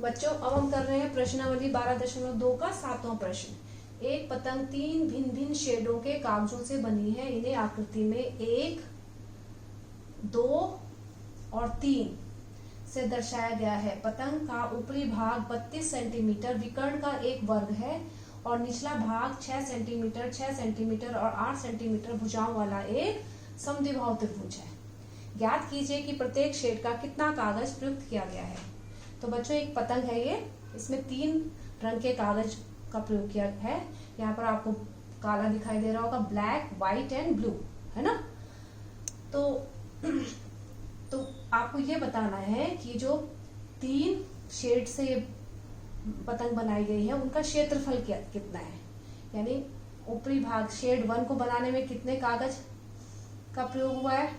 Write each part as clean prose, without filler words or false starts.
बच्चों अब हम कर रहे हैं प्रश्नावली 12.2 का 7वां प्रश्न। एक पतंग 3 भिन्न भिन्न शेडों के कागजों से बनी है। इन्हें आकृति में 1, 2 और 3 से दर्शाया गया है। पतंग का ऊपरी भाग 32 सेंटीमीटर विकर्ण का एक वर्ग है और निचला भाग 6 सेंटीमीटर, 6 सेंटीमीटर और 8 सेंटीमीटर भुजाओं वाला एक समद्विबाहु त्रिभुज है। ज्ञात कीजिए कि प्रत्येक शेड का कितना कागज प्रयुक्त किया गया है। तो बच्चों एक पतंग है ये, इसमें 3 रंग के कागज का प्रयोग किया है। यहाँ पर आपको काला दिखाई दे रहा होगा, ब्लैक, व्हाइट एंड ब्लू, है ना। तो आपको ये बताना है कि जो 3 शेड से ये पतंग बनाई गई है उनका क्षेत्रफल कितना है। यानी ऊपरी भाग शेड 1 को बनाने में कितने कागज का प्रयोग हुआ है,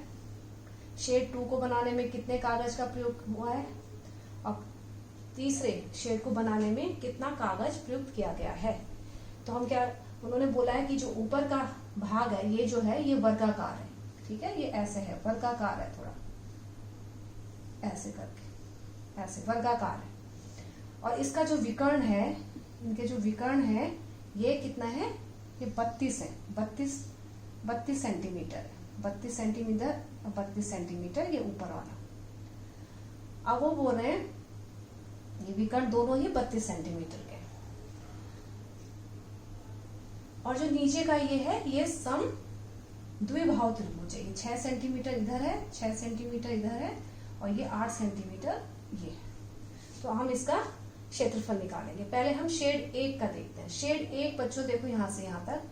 शेड 2 को बनाने में कितने कागज का प्रयोग हुआ है और तीसरे शेड को बनाने में कितना कागज प्रयुक्त किया गया है। तो हम क्या, उन्होंने बोला है कि जो ऊपर का भाग है ये जो है ये वर्गाकार है, ठीक है, ये ऐसे है, वर्गाकार है, थोड़ा ऐसे करके, ऐसे वर्गाकार है। और इसका जो विकर्ण है, इनके जो विकर्ण है ये कितना है, ये 32 है, 32 सेंटीमीटर है, 32 सेंटीमीटर और 32 सेंटीमीटर ये ऊपर वाला। अब वो बोल रहे हैं ये विकर्ण दोनों ही 32 सेंटीमीटर के, और जो नीचे का ये है ये सम द्विबाहु त्रिभुज है। ये 6 सेंटीमीटर इधर है, 6 सेंटीमीटर इधर है और ये 8 सेंटीमीटर ये है। तो हम इसका क्षेत्रफल निकालेंगे। पहले हम शेड 1 का देखते हैं। शेड 1 बच्चों देखो यहां से यहां तक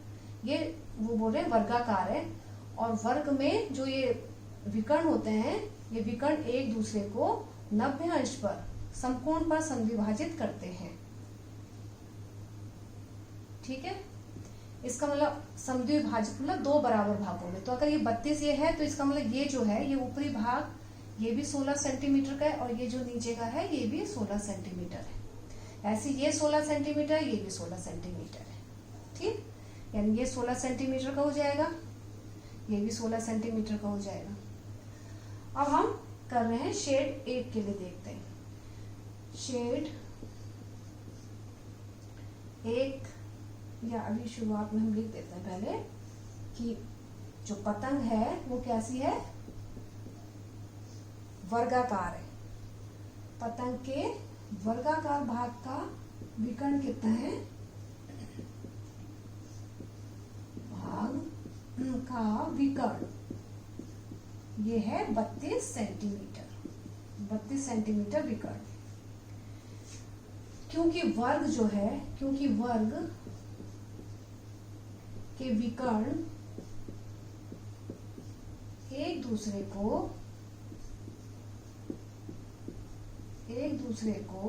ये वो बोल रहे हैं वर्गाकार है और वर्ग में जो ये विकर्ण होते हैं ये विकर्ण एक दूसरे को 90 अंश पर समकोण पर समद्विभाजित करते हैं, ठीक है। इसका मतलब समद्विभाजित मतलब 2 बराबर भागों में। तो अगर ये 32 ये है तो इसका मतलब ये जो है ये ऊपरी भाग ये भी 16 सेंटीमीटर का है और ये जो नीचे का है ये भी 16 सेंटीमीटर है। ऐसे ये 16 सेंटीमीटर ये भी 16 सेंटीमीटर है, ठीक। यानी ये 16 सेंटीमीटर का हो जाएगा, ये भी 16 सेंटीमीटर का हो जाएगा। अब हम कर रहे हैं शेड 1 के लिए देखते हैं। शेड 1 या अभी शुरुआत में हम लिख देते हैं पहले कि जो पतंग है वो कैसी है, वर्गाकार है। पतंग के वर्गाकार भाग का विकर्ण कितना है, भाग का विकर्ण ये है 32 सेंटीमीटर, 32 सेंटीमीटर विकर्ण। क्योंकि वर्ग जो है, क्योंकि वर्ग के विकर्ण एक दूसरे को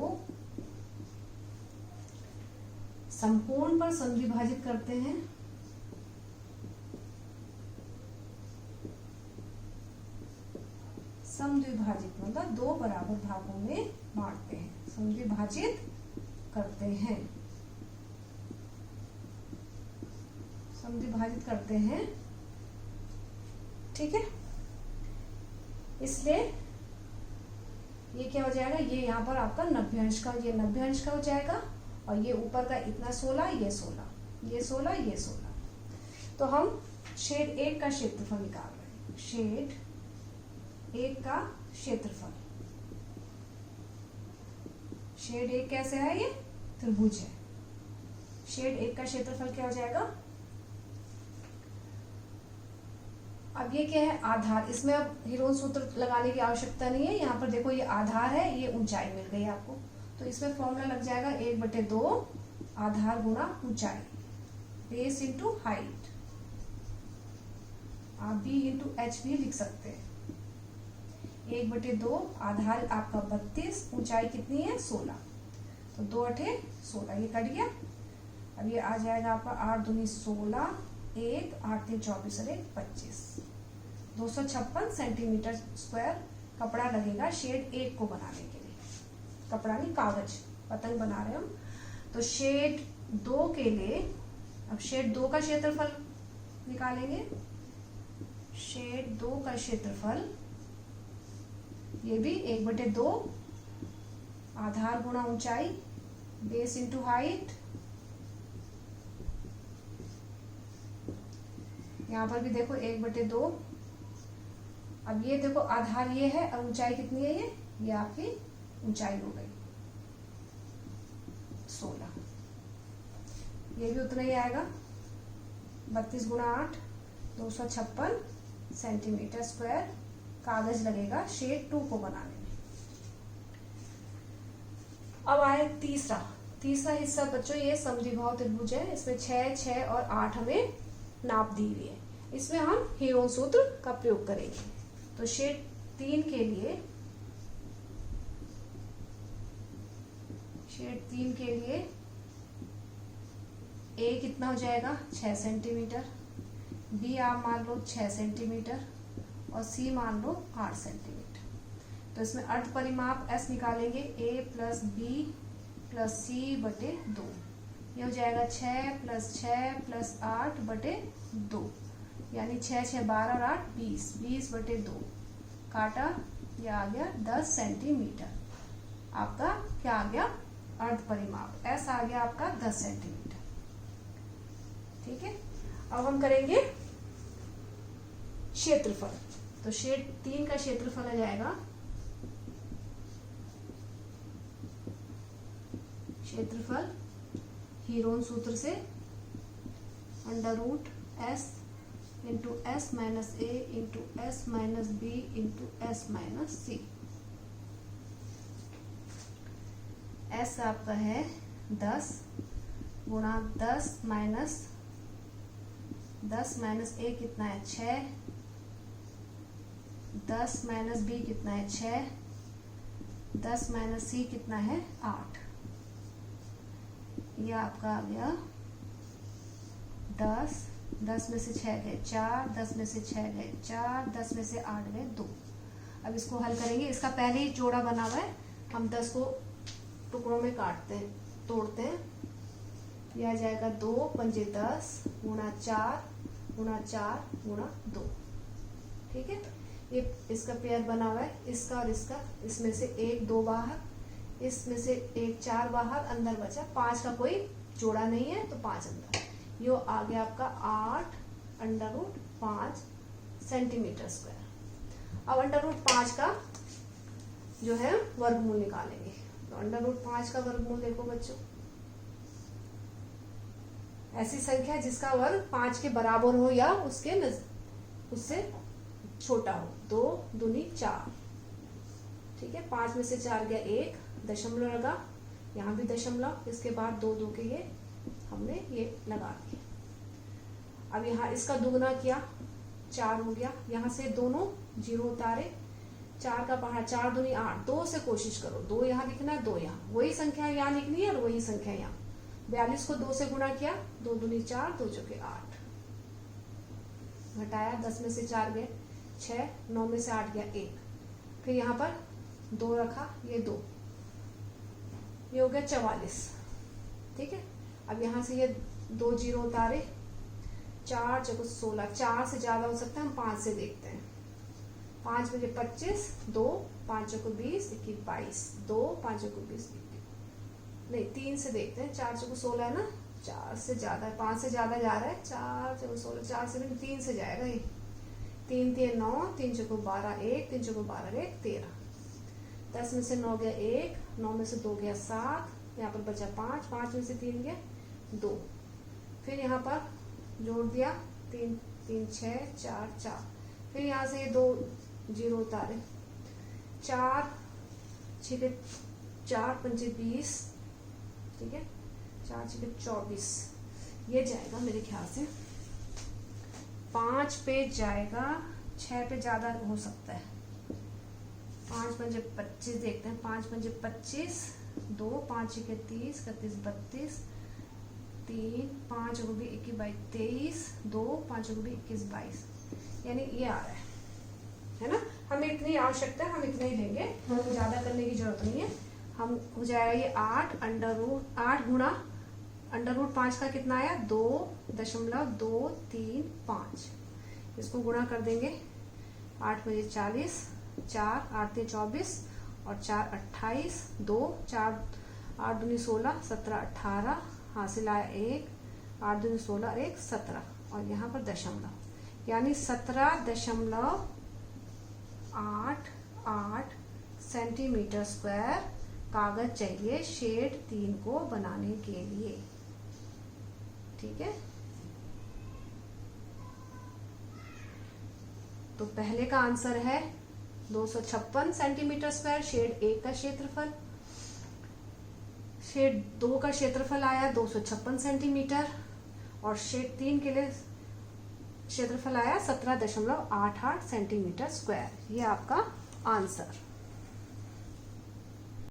समकोण पर समद्विभाजित करते हैं, समद्विभाजित मतलब 2 बराबर भागों में बांटते हैं, समद्विभाजित करते हैं, समद्विभाजित करते हैं, ठीक है। इसलिए ये क्या हो जाएगा, ये यहाँ पर आपका 90 अंश का, ये 90 अंश का हो जाएगा और ये ऊपर का इतना 16, ये 16, ये 16, ये 16। तो हम शेड 1 का क्षेत्रफल निकाल रहे हैं। शेड 1 का क्षेत्रफल, शेड 1 कैसे है, ये त्रिभुज है। शेड 1 का क्षेत्रफल क्या हो जाएगा। अब ये क्या है, आधार। इसमें अब हीरोन सूत्र लगाने की आवश्यकता नहीं है। यहाँ पर देखो ये आधार है, ये ऊंचाई मिल गई आपको, तो इसमें फॉर्मूला लग जाएगा 1/2 आधार गुणा ऊंचाई, बेस इंटू हाइट। आप b इंटू एच भी लिख सकते हैं। 1/2 आधार आपका 32, ऊंचाई कितनी है 16, तो 2 8 16, ये कट गया। अब ये आ जाएगा आपका 8 दूनी 16, 1 8 3 24 और 1 25, 256 सेंटीमीटर स्क्वायर कपड़ा लगेगा शेड 1 को बनाने के लिए। कपड़ा नहीं, कागज, पतंग बना रहे हम। तो शेड 2 के लिए अब शेड 2 का क्षेत्रफल निकालेंगे। शेड 2 का क्षेत्रफल ये भी 1/2 आधार गुणा ऊंचाई, बेस इंटू हाइट। यहाँ पर भी देखो 1/2। अब ये देखो आधार ये है और ऊंचाई कितनी है, ये आपकी ऊंचाई हो गई 16। ये भी उतना ही आएगा, 32 गुणा 8 256 सेंटीमीटर स्क्वायर कागज लगेगा शेड 2 को बनाने में। अब आए तीसरा हिस्सा बच्चों, ये समद्विबाहु त्रिभुज है। इसमें 6, 6 और 8 हमें नाप दी हुई है। इसमें हम हीरोन सूत्र का प्रयोग करेंगे। तो शेड 3 के लिए ए कितना हो जाएगा 6 सेंटीमीटर, बी आप मान लो 6 सेंटीमीटर और सी मान लो 8 सेंटीमीटर। तो इसमें अर्ध परिमाप एस निकालेंगे, ए प्लस बी प्लस सी बटे 2। ये हो जाएगा 6 प्लस 6 प्लस 8 बटे 2, यानी 6 6 12 और 8 20, 20 बटे 2 काटा, यह आ गया 10 सेंटीमीटर। आपका क्या आ गया अर्ध परिमाप, एस आ गया आपका 10 सेंटीमीटर। ठीक है, अब हम करेंगे क्षेत्रफल। तो शेड 3 का क्षेत्रफल आ जाएगा, क्षेत्रफल हीरोन सूत्र से √S into s minus a into s minus b into s minus c. S आपका है 10 गुणा 10 माइनस ए कितना है 6, 10 माइनस बी कितना है 6, 10 माइनस सी कितना है 8। यह आपका आ गया 10 में से 6 गए 4, 10 में से 6 गए 4, 10 में से 8 गए 2। अब इसको हल करेंगे। इसका पहले ही जोड़ा बना हुआ है, हम 10 को टुकड़ों में काटते हैं, तोड़ते हैं। यह आ जाएगा 2 पंजे 10 गुणा 4 गुणा 4 गुणा 2। ठीक है, ये इसका पेयर बना हुआ है, इसका और इसका। इसमें से 1 2 बाहर, इसमें से 1 4 बाहर, अंदर बचा 5 का कोई जोड़ा नहीं है तो 5 अंदर। यो आ गया आपका 8√5 सेंटीमीटर स्क्वायर। अब √5 का जो है वर्गमूल निकालेंगे। तो √5 का वर्गमूल देखो बच्चों, ऐसी संख्या जिसका वर्ग 5 के बराबर हो या उससे छोटा हो। 2 दूनी 4। ठीक है, 5 में से 4 गया 1, दशमलव लगा, यहाँ भी दशमलव, इसके बाद 2 2 के ये हमने ये लगा दिए। अब यहाँ इसका दुगना किया 4 हो गया, यहाँ से दोनों 0 उतारे, 4 का पहाड़ 4 दूनी 8, 2 से कोशिश करो, 2 यहाँ लिखना है 2 यहाँ, वही संख्या यहाँ लिखनी है और वही संख्या यहाँ। 42 को 2 से गुणा किया, 2 दूनी 4 2 चौके 8, घटाया 10 में से 4 गए 6, 9 में से 8 गया 1, फिर यहाँ पर 2 रखा, ये 2, ये हो गया 44। ठीक है, अब यहाँ से ये 2 0 उतारे, 4 चौको 16, 4 से ज्यादा हो सकता है, हम 5 से देखते हैं। 5 बजे 25, 2 5 चौको 20, 21 22, 2 5 चौको 20, नहीं 3 से देखते हैं। 4 चौको 16 है ना, 4 से ज्यादा है, 5 से ज्यादा जा रहा है। 4 चौको 16, 4 से नहीं 3 से जाएगा ये। 3 3 9, 3 चौको 12 1, 3 चौको 12 1 13। 10 में से 9 गया 1, 9 में से 2 गया 7, यहाँ पर बचा 5, 5 में से 3 गया 2, फिर यहाँ पर जोड़ दिया 3 3 6 4 4, फिर यहाँ से ये 2 0 उतारे, 4 6 4 पंजे 20, ठीक है, 4 6 24, ये जाएगा मेरे ख्याल से 5 पे जाएगा, 6 पे ज्यादा हो सकता है। 5 पंजे 25 देखते हैं, 5 पंजे 25, 2 5 6 30 31 32, 3 5 को भी 21 22, 2 5 को भी 21 22, यानी ये आ रहा है ना। हमें इतनी आवश्यकता है, हम इतना ही लेंगे, ज्यादा करने की जरूरत नहीं है। हम हो जाएगा ये 8 गुणा √5 का कितना आया 2.235, इसको गुणा कर देंगे। 8 बजे 40, 4 8 24 और 4 28, 2 4 8 दूनी 16, 17 18, हासिल आया 1, 8 दूनी 16 और 1 17, और यहाँ पर दशमलव, यानी 17.88 सेंटीमीटर स्क्वायर कागज चाहिए शेड 3 को बनाने के लिए। ठीक है, तो पहले का आंसर है 256 सेंटीमीटर स्क्वायर शेड 1 का क्षेत्रफल। शेड 2 का क्षेत्रफल आया 256 सेंटीमीटर, और शेड 3 के लिए क्षेत्रफल आया 17.88 सेंटीमीटर स्क्वायर। ये आपका आंसर।